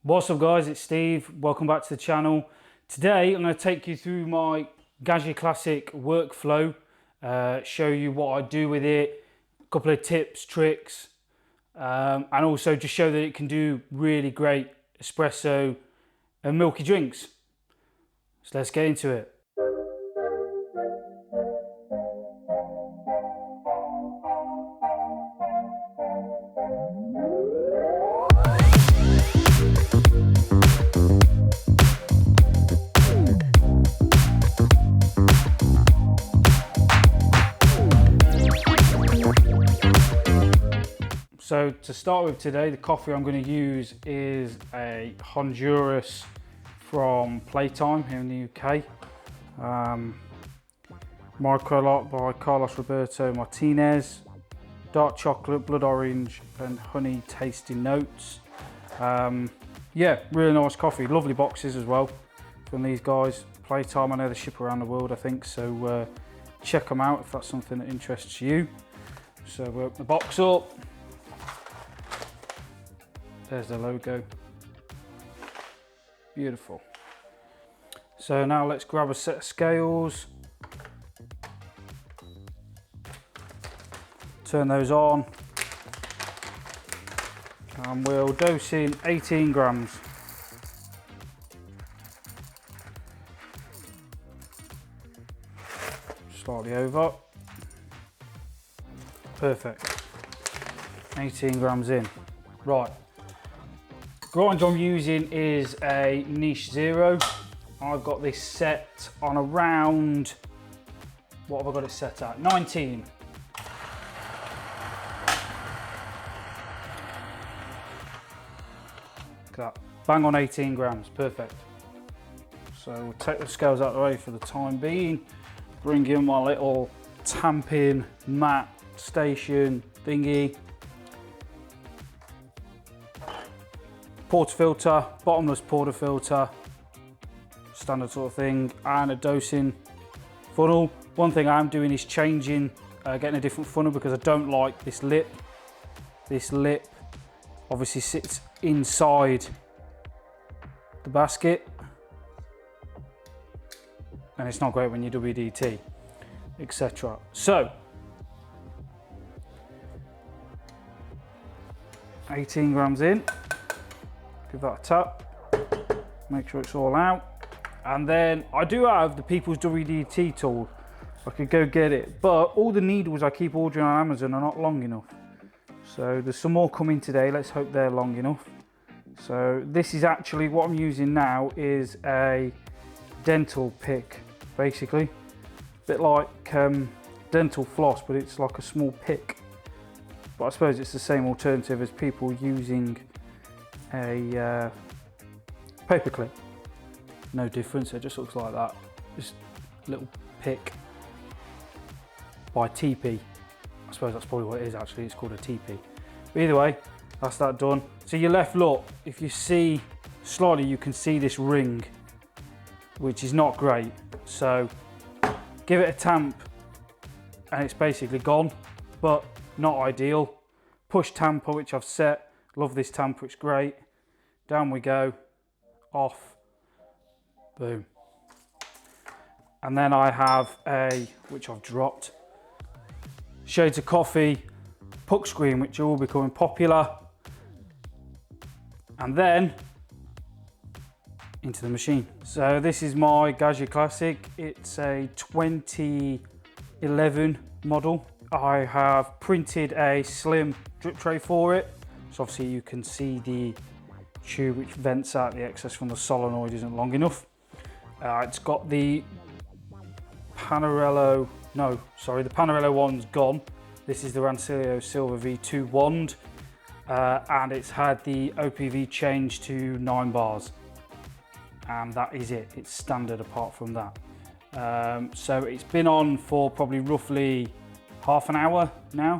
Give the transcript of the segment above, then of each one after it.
What's up guys, it's Steve. Welcome back to the channel. Today I'm going to take you through my Gaggia Classic workflow, show you what I do with it, a couple of tips, tricks, and also just show that it can do really great espresso and milky drinks. So let's get into it. So to start with today, the coffee I'm going to use is a Honduras from Playtime here in the UK. Microlot by Carlos Roberto Martinez. Dark chocolate, blood orange and honey tasting notes. Yeah, really nice coffee. Lovely boxes as well from these guys. Playtime, I know they ship around the world I think, so check them out if that's something that interests you. So we'll open the box up. There's the logo. Beautiful. So now let's grab a set of scales. Turn those on. And we'll dose in 18 grams. Slightly over. Perfect. 18 grams in. Right. Grind I'm using is a Niche Zero. I've got this set on around, what have I got it set at? 19. Look at that, bang on 18 grams, perfect. So we'll take the scales out of the way for the time being. Bring in my little tamping mat station thingy. Portafilter, bottomless portafilter, standard sort of thing, and a dosing funnel. One thing I am doing is changing, getting a different funnel because I don't like this lip. This lip obviously sits inside the basket, and it's not great when you WDT, etc. So, 18 grams in. Give that a tap, make sure it's all out. And then I do have the People's WDT tool. I could go get it, but all the needles I keep ordering on Amazon are not long enough. So there's some more coming today, let's hope they're long enough. So this is actually, what I'm using now is a dental pick, basically. A bit like dental floss, but it's like a small pick. But I suppose it's the same alternative as people using a paperclip. No difference, it just looks like that. Just a little pick by TP. I suppose that's probably what it is actually, it's called a TP. But either way, that's that done. So your left look, if you see slightly, you can see this ring, which is not great. So give it a tamp and it's basically gone, but not ideal. Push tamper, which I've set. Love this tamper, it's great. Down we go, off, boom. And then I have a, which I've dropped, Shades of Coffee puck screen, which are all becoming popular. And then into the machine. So this is my Gaggia Classic. It's a 2011 model. I have printed a slim drip tray for it. So obviously you can see the tube which vents out the excess from the solenoid isn't long enough. It's got the Panarello, the Panarello one's gone. This is the Rancilio Silver V2 wand, and it's had the OPV changed to 9 bars. And that is it, it's standard apart from that. So it's been on for probably roughly half an hour now.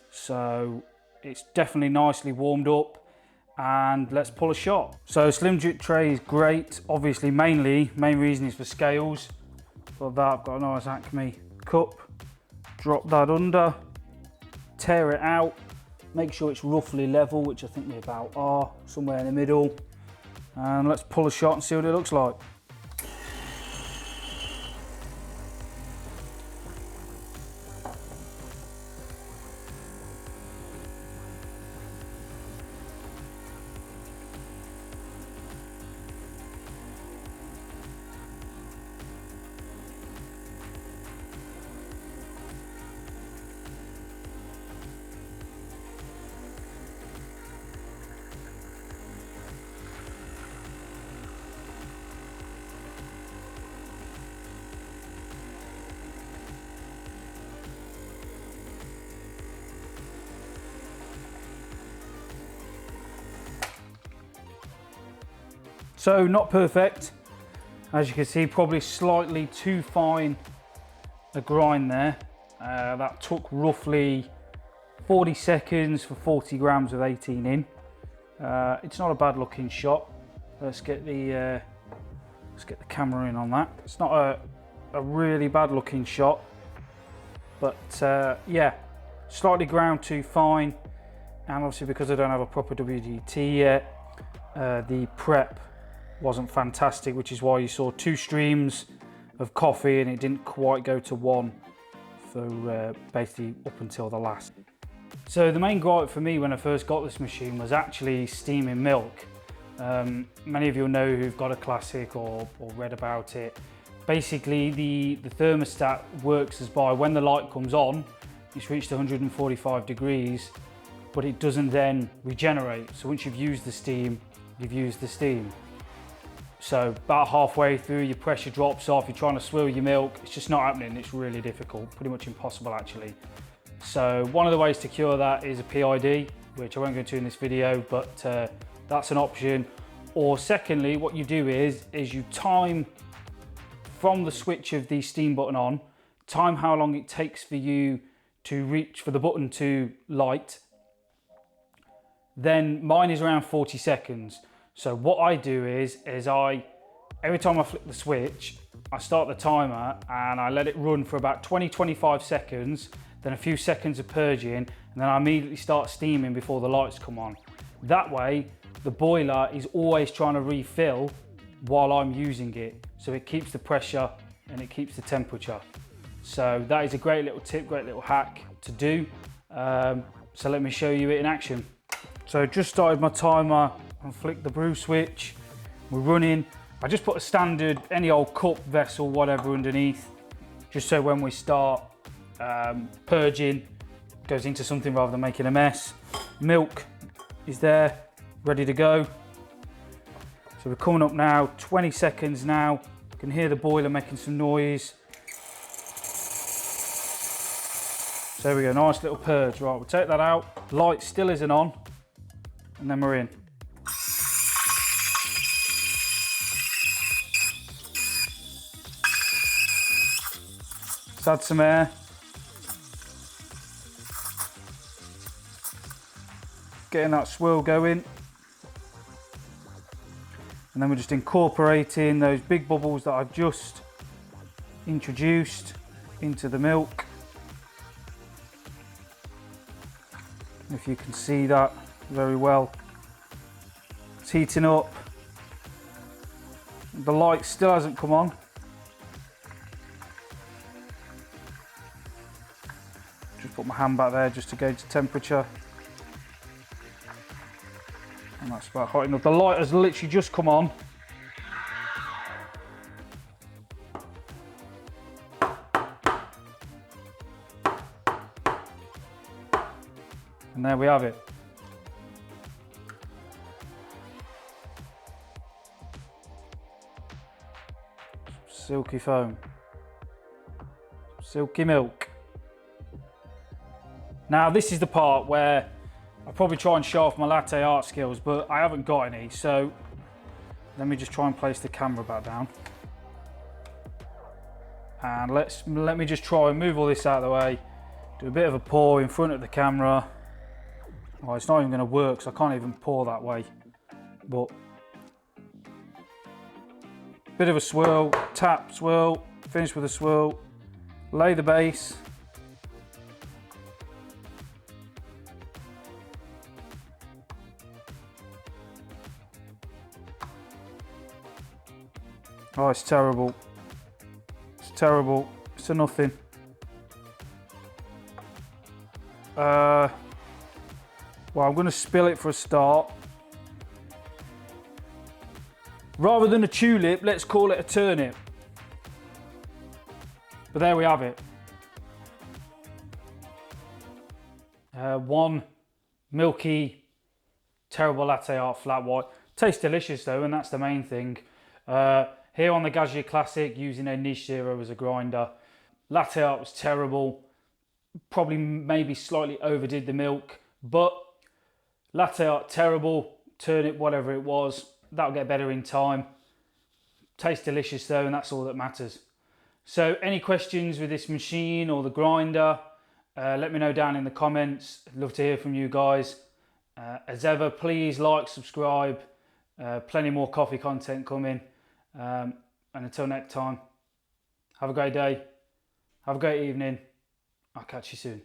So it's definitely nicely warmed up, and let's pull a shot. So slim drip tray is great. Obviously, main reason is for scales. For that, I've got a nice Acme cup. Drop that under, tear it out, make sure it's roughly level, which I think we about are, somewhere in the middle. And let's pull a shot and see what it looks like. So not perfect, as you can see, probably slightly too fine a grind there. That took roughly 40 seconds for 40 grams of 18 in. It's not a bad looking shot. Let's get the camera in on that. It's not a really bad looking shot, but yeah, slightly ground too fine, and obviously because I don't have a proper WDT yet, the prep wasn't fantastic, which is why you saw 2 streams of coffee and it didn't quite go to 1 for basically up until the last. So the main gripe for me when I first got this machine was actually steaming milk. Many of you know who've got a Classic or read about it. Basically the thermostat works as by when the light comes on, it's reached 145 degrees, but it doesn't then regenerate. So once you've used the steam, you've used the steam. So about halfway through, your pressure drops off, you're trying to swill your milk, it's just not happening. It's really difficult, pretty much impossible actually. So one of the ways to cure that is a PID, which I won't go into in this video, but that's an option. Or secondly, what you do is you time from the switch of the steam button on, time how long it takes for you to reach for the button to light. Then mine is around 40 seconds. So what I do is every time I flick the switch, I start the timer and I let it run for about 20-25 seconds, then a few seconds of purging, and then I immediately start steaming before the lights come on. That way, the boiler is always trying to refill while I'm using it. So it keeps the pressure and it keeps the temperature. So that is a great little tip, great little hack to do. So let me show you it in action. So just started my timer and flick the brew switch. We're running. I just put a standard, any old cup, vessel, whatever underneath, just so when we start purging, goes into something rather than making a mess. Milk is there, ready to go. So we're coming up now, 20 seconds now. You can hear the boiler making some noise. So there we go, nice little purge. Right, we'll take that out. Light still isn't on, and then we're in. Let's add some air. Getting that swirl going. And then we're just incorporating those big bubbles that I've just introduced into the milk. If you can see that very well. It's heating up. The light still hasn't come on. Just put my hand back there just to gauge the temperature. And that's about hot enough. The light has literally just come on. And there we have it. Silky foam. Silky milk. Now this is the part where I'll probably try and show off my latte art skills, but I haven't got any, so let me just try and place the camera back down. And let me just try and move all this out of the way. Do a bit of a pour in front of the camera. Oh, it's not even going to work, so I can't even pour that way. But bit of a swirl, tap, swirl, finish with a swirl, lay the base. Oh, it's terrible. It's terrible. It's a nothing. Well, I'm going to spill it for a start. Rather than a tulip, let's call it a turnip. But there we have it. One milky, terrible latte art flat white. Tastes delicious though, and that's the main thing. Here on the Gaggia Classic, using a niche zero as a grinder. Latte art was terrible. Probably maybe slightly overdid the milk, but latte art terrible. Turnip, whatever it was, that'll get better in time. Tastes delicious though, and that's all that matters. So any questions with this machine or the grinder, let me know down in the comments. I'd love to hear from you guys. As ever, please like, subscribe. Plenty more coffee content coming. And until next time, have a great day. Have a great evening. I'll catch you soon.